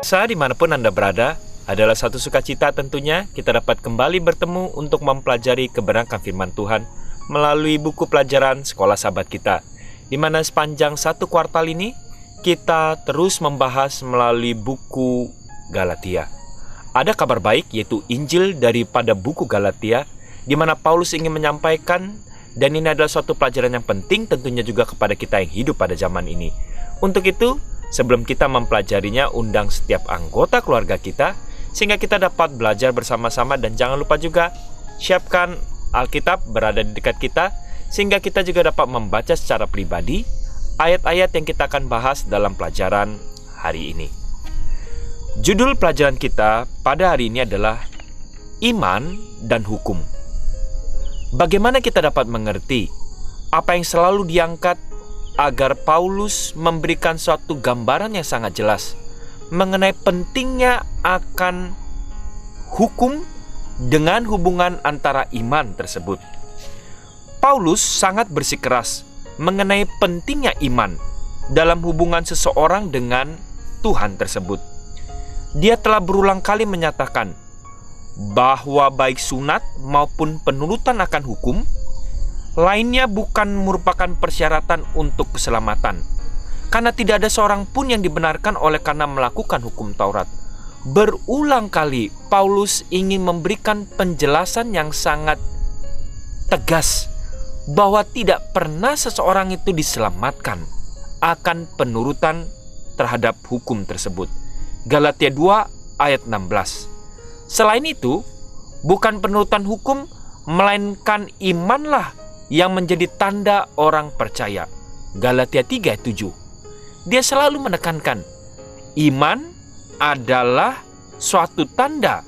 Dimanapun Anda berada, adalah satu sukacita tentunya kita dapat kembali bertemu untuk mempelajari kebenaran firman Tuhan melalui buku pelajaran sekolah sahabat kita, di mana sepanjang satu kuartal ini kita terus membahas melalui buku Galatia. Ada kabar baik, yaitu Injil daripada buku Galatia, di mana Paulus ingin menyampaikan, dan ini adalah suatu pelajaran yang penting tentunya juga kepada kita yang hidup pada zaman ini. Untuk itu, sebelum kita mempelajarinya, undang setiap anggota keluarga kita sehingga kita dapat belajar bersama-sama, dan jangan lupa juga siapkan Alkitab berada di dekat kita sehingga kita juga dapat membaca secara pribadi ayat-ayat yang kita akan bahas dalam pelajaran hari ini. Judul pelajaran kita pada hari ini adalah Iman dan Hukum. Bagaimana kita dapat mengerti apa yang selalu diangkat agar Paulus memberikan suatu gambaran yang sangat jelas mengenai pentingnya akan hukum dengan hubungan antara iman tersebut. Paulus sangat bersikeras mengenai pentingnya iman dalam hubungan seseorang dengan Tuhan tersebut. Dia telah berulang kali menyatakan bahwa baik sunat maupun penurutan akan hukum lainnya bukan merupakan persyaratan untuk keselamatan, karena tidak ada seorang pun yang dibenarkan oleh karena melakukan hukum Taurat. Berulang kali Paulus ingin memberikan penjelasan yang sangat tegas bahwa tidak pernah seseorang itu diselamatkan akan penurutan terhadap hukum tersebut. Galatia 2 ayat 16. Selain itu, bukan penurutan hukum, melainkan imanlah yang menjadi tanda orang percaya. Galatia 3 ayat 7. Dia selalu menekankan, iman adalah suatu tanda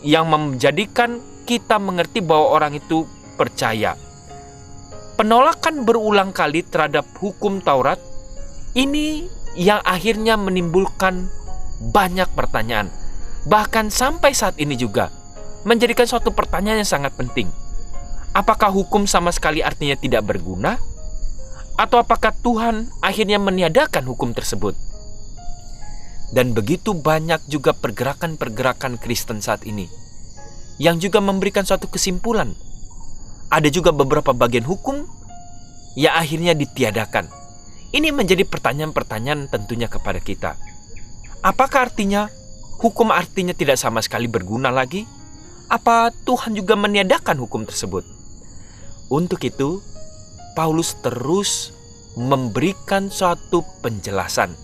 yang menjadikan kita mengerti bahwa orang itu percaya. Penolakan berulang kali terhadap hukum Taurat ini yang akhirnya menimbulkan banyak pertanyaan. Bahkan sampai saat ini juga menjadikan suatu pertanyaan yang sangat penting. Apakah hukum sama sekali artinya tidak berguna? Atau apakah Tuhan akhirnya meniadakan hukum tersebut? Dan begitu banyak juga pergerakan-pergerakan Kristen saat ini yang juga memberikan suatu kesimpulan. Ada juga beberapa bagian hukum yang akhirnya ditiadakan. Ini menjadi pertanyaan-pertanyaan tentunya kepada kita. Apakah artinya hukum artinya tidak sama sekali berguna lagi? Apa Tuhan juga meniadakan hukum tersebut? Untuk itu, Paulus terus memberikan suatu penjelasan,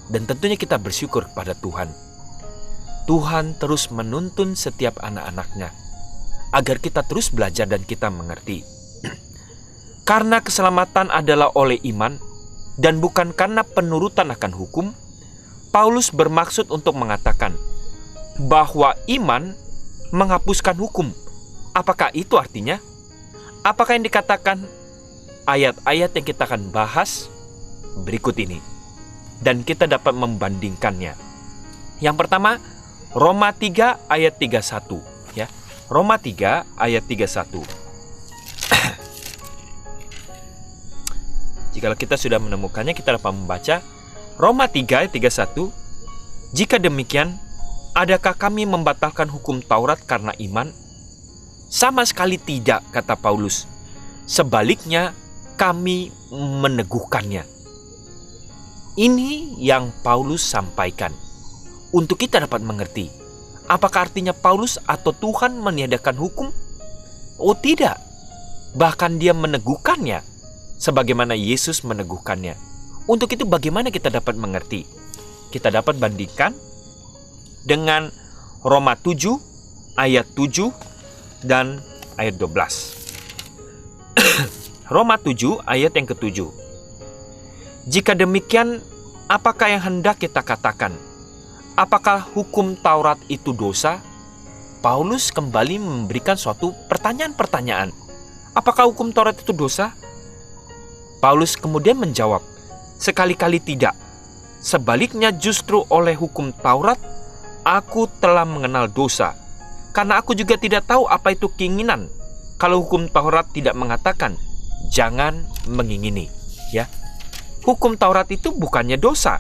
dan tentunya kita bersyukur kepada Tuhan. Tuhan terus menuntun setiap anak-anaknya agar kita terus belajar dan kita mengerti. Karena keselamatan adalah oleh iman dan bukan karena penurutan akan hukum, Paulus bermaksud untuk mengatakan bahwa iman menghapuskan hukum. Apakah itu artinya? Apakah yang dikatakan ayat-ayat yang kita akan bahas berikut ini, dan kita dapat membandingkannya. Yang pertama, Roma 3 ayat 31, ya. Roma 3 ayat 31. Jika kita sudah menemukannya, kita dapat membaca Roma 3 ayat 31. Jika demikian, adakah kami membatalkan hukum Taurat karena iman? Sama sekali tidak, kata Paulus. Sebaliknya, kami meneguhkannya. Ini yang Paulus sampaikan untuk kita dapat mengerti. Apakah artinya Paulus atau Tuhan meniadakan hukum? Oh tidak. Bahkan dia meneguhkannya sebagaimana Yesus meneguhkannya. Untuk itu bagaimana kita dapat mengerti? Kita dapat bandingkan dengan Roma 7 ayat 7 dan ayat 12. Roma 7 ayat yang ke-7. Jika demikian, apakah yang hendak kita katakan? Apakah hukum Taurat itu dosa? Paulus kembali memberikan suatu pertanyaan-pertanyaan. Apakah hukum Taurat itu dosa? Paulus kemudian menjawab, sekali-kali tidak. Sebaliknya justru oleh hukum Taurat, aku telah mengenal dosa. Karena aku juga tidak tahu apa itu keinginan. Kalau hukum Taurat tidak mengatakan, jangan mengingini. Ya, hukum Taurat itu bukannya dosa,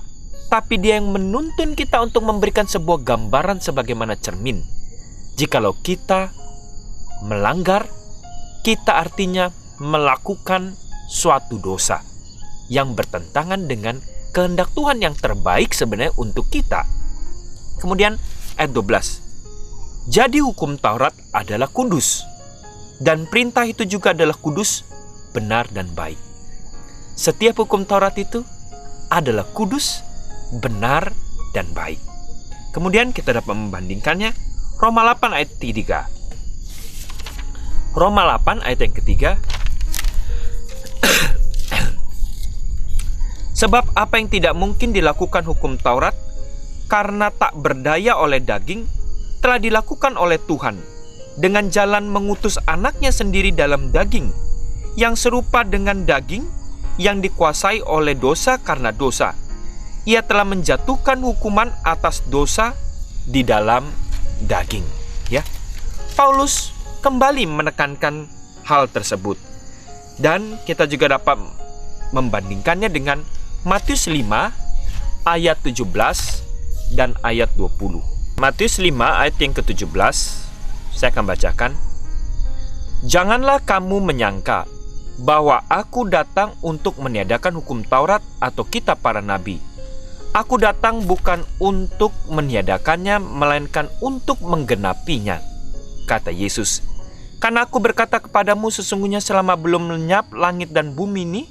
tetapi Dia yang menuntun kita untuk memberikan sebuah gambaran sebagaimana cermin. Jikalau kita melanggar, kita artinya melakukan suatu dosa yang bertentangan dengan kehendak Tuhan yang terbaik sebenarnya untuk kita. Kemudian ayat 12. Jadi hukum Taurat adalah kudus, dan perintah itu juga adalah kudus, benar dan baik. Setiap hukum Taurat itu adalah kudus, benar dan baik. Kemudian kita dapat membandingkannya. Roma 8 ayat 3. Roma 8 ayat yang ketiga. Sebab apa yang tidak mungkin dilakukan hukum Taurat karena tak berdaya oleh daging, telah dilakukan oleh Tuhan dengan jalan mengutus anaknya sendiri dalam daging, yang serupa dengan daging yang dikuasai oleh dosa karena dosa. Ia telah menjatuhkan hukuman atas dosa di dalam daging. Ya, Paulus kembali menekankan hal tersebut. Dan kita juga dapat membandingkannya dengan Matius 5 ayat 17 dan ayat 20. Matius 5 ayat yang ke-17, saya akan bacakan. Janganlah kamu menyangka bahwa aku datang untuk meniadakan hukum Taurat atau kitab para nabi. Aku datang bukan untuk meniadakannya, melainkan untuk menggenapinya, kata Yesus. Karena aku berkata kepadamu, sesungguhnya selama belum lenyap langit dan bumi ini,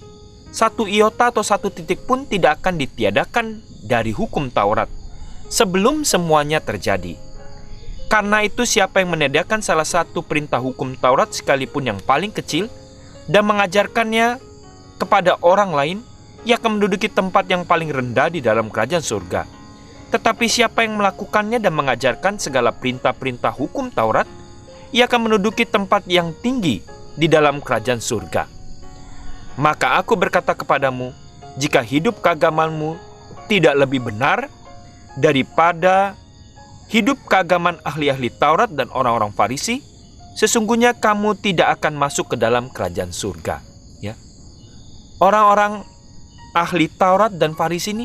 satu iota atau satu titik pun tidak akan ditiadakan dari hukum Taurat, sebelum semuanya terjadi. Karena itu siapa yang meniadakan salah satu perintah hukum Taurat sekalipun yang paling kecil, dan mengajarkannya kepada orang lain, ia akan menduduki tempat yang paling rendah di dalam kerajaan surga. Tetapi siapa yang melakukannya dan mengajarkan segala perintah-perintah hukum Taurat, ia akan menduduki tempat yang tinggi di dalam kerajaan surga. Maka aku berkata kepadamu, jika hidup keagamanmu tidak lebih benar daripada hidup keagaman ahli-ahli Taurat dan orang-orang Farisi, sesungguhnya kamu tidak akan masuk ke dalam kerajaan surga. Ya, orang-orang ahli Taurat dan Farisi ini,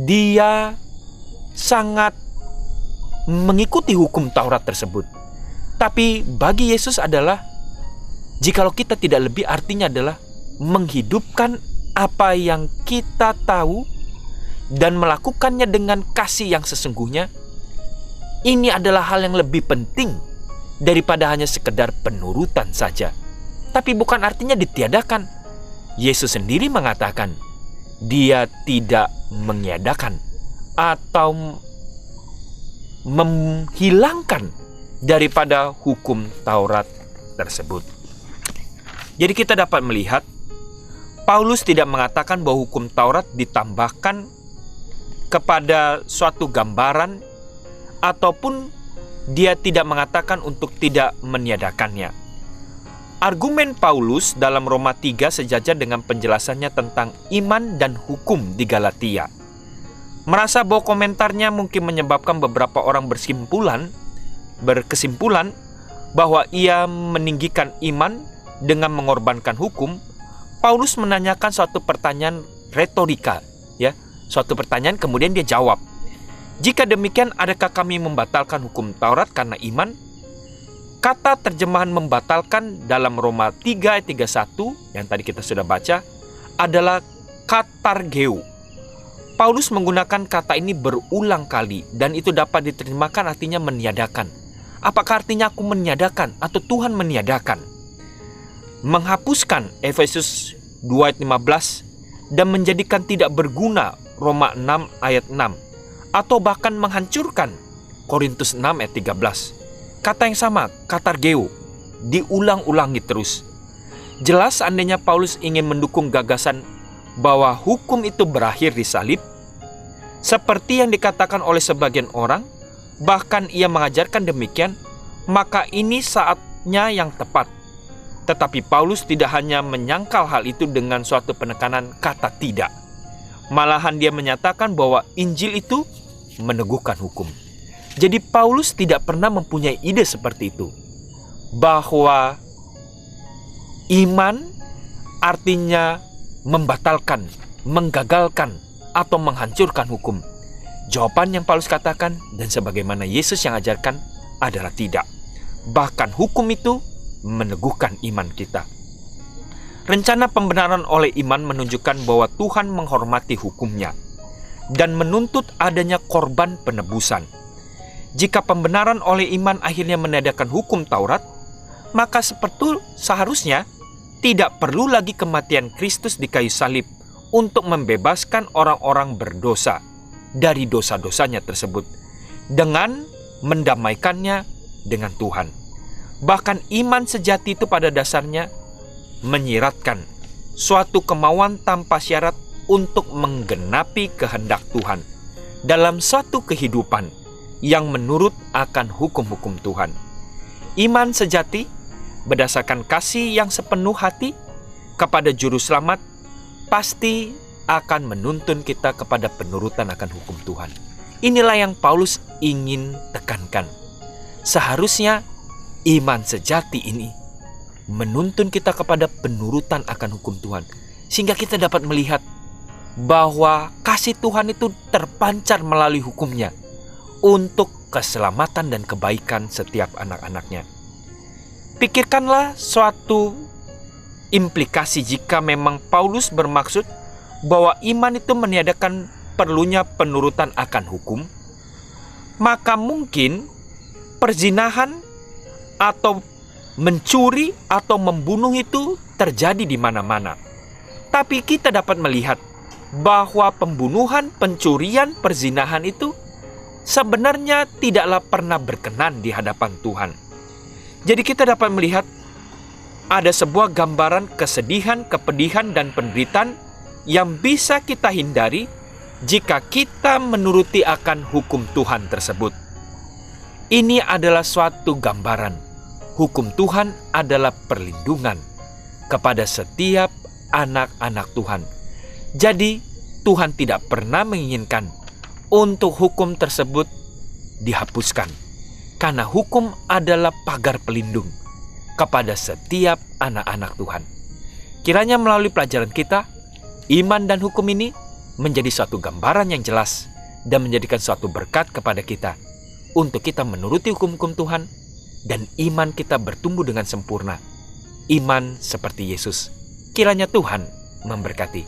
dia sangat mengikuti hukum Taurat tersebut. Tapi bagi Yesus adalah, jikalau kita tidak lebih, artinya adalah menghidupkan apa yang kita tahu dan melakukannya dengan kasih yang sesungguhnya. Ini adalah hal yang lebih penting daripada hanya sekedar penurutan saja. Tapi bukan artinya ditiadakan. Yesus sendiri mengatakan, Dia tidak meniadakan atau menghilangkan daripada hukum Taurat tersebut. Jadi kita dapat melihat, Paulus tidak mengatakan bahwa hukum Taurat ditambahkan kepada suatu gambaran, ataupun dia tidak mengatakan untuk tidak meniadakannya. Argumen Paulus dalam Roma 3 sejajar dengan penjelasannya tentang iman dan hukum di Galatia. Merasa bahwa komentarnya mungkin menyebabkan beberapa orang berkesimpulan bahwa ia meninggikan iman dengan mengorbankan hukum. Paulus menanyakan suatu pertanyaan retorika, ya, suatu pertanyaan kemudian dia jawab. Jika demikian, adakah kami membatalkan hukum Taurat karena iman? Kata terjemahan membatalkan dalam Roma 3 ayat 31 yang tadi kita sudah baca adalah katargeo. Paulus menggunakan kata ini berulang kali dan itu dapat diterjemahkan artinya meniadakan. Apakah artinya aku meniadakan atau Tuhan meniadakan? Menghapuskan Efesus 2 ayat 15 dan menjadikan tidak berguna Roma 6 ayat 6, atau bahkan menghancurkan Korintus 6 ayat 13. Kata yang sama, katargeo, diulang-ulangi terus. Jelas seandainya Paulus ingin mendukung gagasan bahwa hukum itu berakhir di salib, seperti yang dikatakan oleh sebagian orang, bahkan ia mengajarkan demikian, maka ini saatnya yang tepat. Tetapi Paulus tidak hanya menyangkal hal itu dengan suatu penekanan kata tidak. Malahan dia menyatakan bahwa Injil itu meneguhkan hukum. Jadi Paulus tidak pernah mempunyai ide seperti itu, bahwa iman artinya membatalkan, menggagalkan atau menghancurkan hukum? Jawaban yang Paulus katakan dan sebagaimana Yesus yang ajarkan adalah tidak. Bahkan hukum itu meneguhkan iman kita. Rencana pembenaran oleh iman menunjukkan bahwa Tuhan menghormati hukumnya dan menuntut adanya korban penebusan. Jika pembenaran oleh iman akhirnya meniadakan hukum Taurat, maka seharusnya tidak perlu lagi kematian Kristus di kayu salib untuk membebaskan orang-orang berdosa dari dosa-dosanya tersebut dengan mendamaikannya dengan Tuhan. Bahkan iman sejati itu pada dasarnya menyiratkan suatu kemauan tanpa syarat untuk menggenapi kehendak Tuhan dalam suatu kehidupan yang menurut akan hukum-hukum Tuhan. Iman sejati berdasarkan kasih yang sepenuh hati kepada juru selamat pasti akan menuntun kita kepada penurutan akan hukum Tuhan. Inilah yang Paulus ingin tekankan. Seharusnya iman sejati ini menuntun kita kepada penurutan akan hukum Tuhan, sehingga kita dapat melihat bahwa kasih Tuhan itu terpancar melalui hukumnya untuk keselamatan dan kebaikan setiap anak-anaknya. Pikirkanlah suatu implikasi jika memang Paulus bermaksud bahwa iman itu meniadakan perlunya penurutan akan hukum, maka mungkin perzinahan atau mencuri atau membunuh itu terjadi di mana-mana. Tapi kita dapat melihat bahwa pembunuhan, pencurian, perzinahan itu sebenarnya tidaklah pernah berkenan di hadapan Tuhan. Jadi kita dapat melihat ada sebuah gambaran kesedihan, kepedihan, dan penderitaan yang bisa kita hindari jika kita menuruti akan hukum Tuhan tersebut. Ini adalah suatu gambaran. Hukum Tuhan adalah perlindungan kepada setiap anak-anak Tuhan. Jadi, Tuhan tidak pernah menginginkan untuk hukum tersebut dihapuskan, karena hukum adalah pagar pelindung kepada setiap anak-anak Tuhan. Kiranya melalui pelajaran kita, iman dan hukum ini menjadi suatu gambaran yang jelas dan menjadikan suatu berkat kepada kita untuk kita menuruti hukum-hukum Tuhan dan iman kita bertumbuh dengan sempurna. Iman seperti Yesus. Kiranya Tuhan memberkati.